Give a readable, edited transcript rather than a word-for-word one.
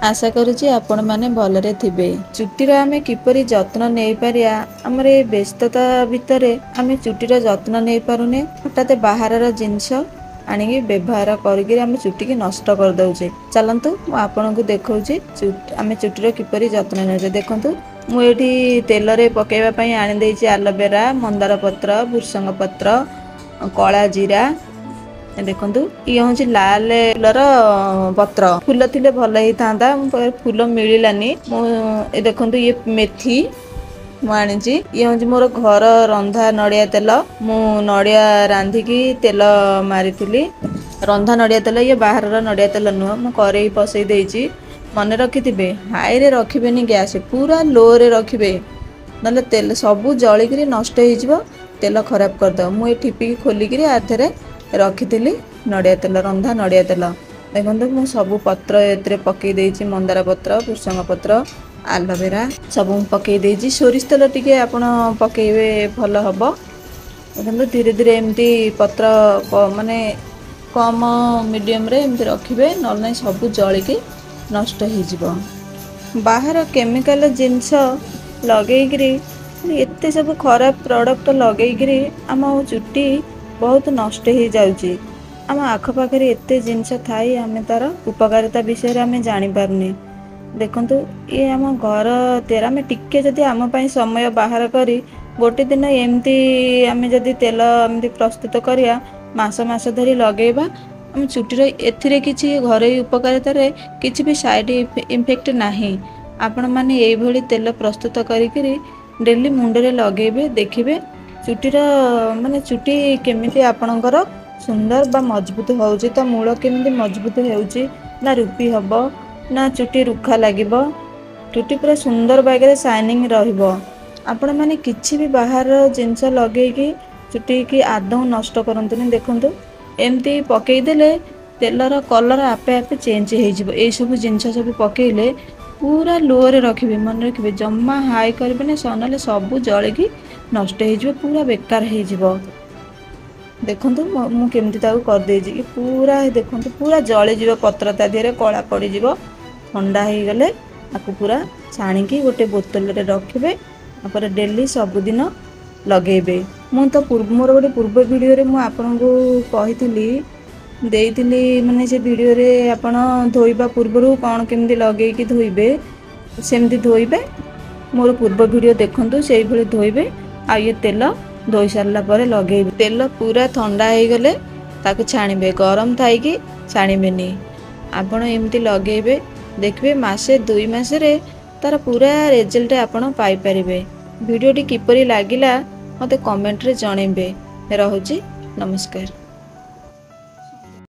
आशा करुच्ची आपण माने भलरे थिबे। चुटीर आमे किपरि जत्न नै पारिया हमर ए व्यस्तता भितरे आमे चुटीर जत्न नै पारुने हठाते बाहरर जिंस आनिकी व्यवहार करिके आमे चुटी की नष्ट कर दउचे। चलंतु मु आपनकु देखौची आमे चुटीर किपरि जत्न नै। देखंतु मु एठी तेल रे पकेइबा पई आनि देइची एलोवेरा, मंदार पत्र, भृषंग पत्र, कला जीरा। देखंतु ये होची लाल फुलर पत्र। फूल थिले भल हेई थांदा फूल मिलिलानी। मु ए देखंतु ये मेथी मु आनिची। ये होची मोर घर रंधा नड़िया तेल। मु नड़िया रांधिकी तेल मारिथिली। रंधा नड़िया तेल ये बाहरर नड़िया तेल नुह। मु करेई पसई देइची। मन रखिथिबे हाई रे रखिबेनी गैस पूरा लो रे रखिबे नले तेल सबु जळिकरी नष्ट हेई जिवो। तेल खराब कर दो। मु ए ठिपी खोलिकरी आथरे रखिथिली नड़िया तेल रंधा नड़िया तेल। देखंतु मु सबु पत्र एतरे पकई देइची मंदार पत्र, भृषंग पत्र, एलोवेरा सबु पकई देइची। सोरिष तेल टिके आपण पकेइबे भल हबो। देखंतु धीरे धीरे एमती पत्र माने कम मीडियम रे एमती रखिबे नल नै सबु जळिकी नष्ट हेई जिवो। बाहर केमिकल जिंस लगेइकरी एते सब खराब प्रोडक्ट लगेइकरी आम चुटी बहुत नष्ट हो जाउची। आम आखपाखे एते जिनस थाई आमे तार उपकारिता विषय आमे जानी पारनी। देखंतु ये आम घर तेरा में टिके जदि आम पई समय बाहर करी गोटे दिन एमती आमे जदि तेल एमती प्रस्तुत करिया मास मास धरी लगेबा आम चुटीर एथिरे किछि घरे उपकारिता रे किछि भी साइड इफेक्ट नाही। आपण माने एई भली तेल प्रस्तुत करिकरी डेली मुंडरे लगेबे देखिबे चुटीर माने चुटी केमिति आपणकर सुंदर बा मजबूत होउची। ता मूल केमिति मजबूत हेउची ना रूपी हबो ना चुटी रुखा लागिबो। चुटी पूरा सुंदर बागरे शाइनिंग रहिबो। आपण माने किछि भी बाहर जिंस लगेकी चुटी की आदौ नष्ट करंतुनी। देखंतु एमती पकई देले तेलर कलर आपे आपे चेंज हेई जिवो। ए सब जिंस सब पकेइले पूरा लो रे रखिबे मन रखिबे जम्मा हाई करबेने सनले सबु जळिकी नष्ट हेई जिवो पूरा बेकार हेई जिवो। देखंतु मु केमती ताऊ कर देइजी कि पूरा देखंतु पूरा जळि जिवो पत्र ता दिरे कळा पड़ी जिवो। ठंडा हेई गले आकु पूरा छाणीकी गोटे बोतल रे रखिबे तापर डेली सब दिन लगेबे। मु तो मोर गोटे पूर्व वीडियो रे मु आपनकु कहितली देइतली माने से वीडियो रे आपण धोइबा पूर्वरु कोन केमती लगेकी धोइबे सेमती धोइबे। मोर पूर्व वीडियो देखंतु सेई भली धोइबे। आ ये तेल धोई सारला परे लगेबे। तेल पूरा ठंडा हेई गले ताकु छाणीबे गरम थाई कि छाणीबेनी। आपण एमती लगेबे देखबे मासे 2 मास रे तार पूरा रिजल्ट आपण पाई परिबे। वीडियो टी किपरि लागिला मते कमेंट रे जणेबे। रहुची नमस्कार।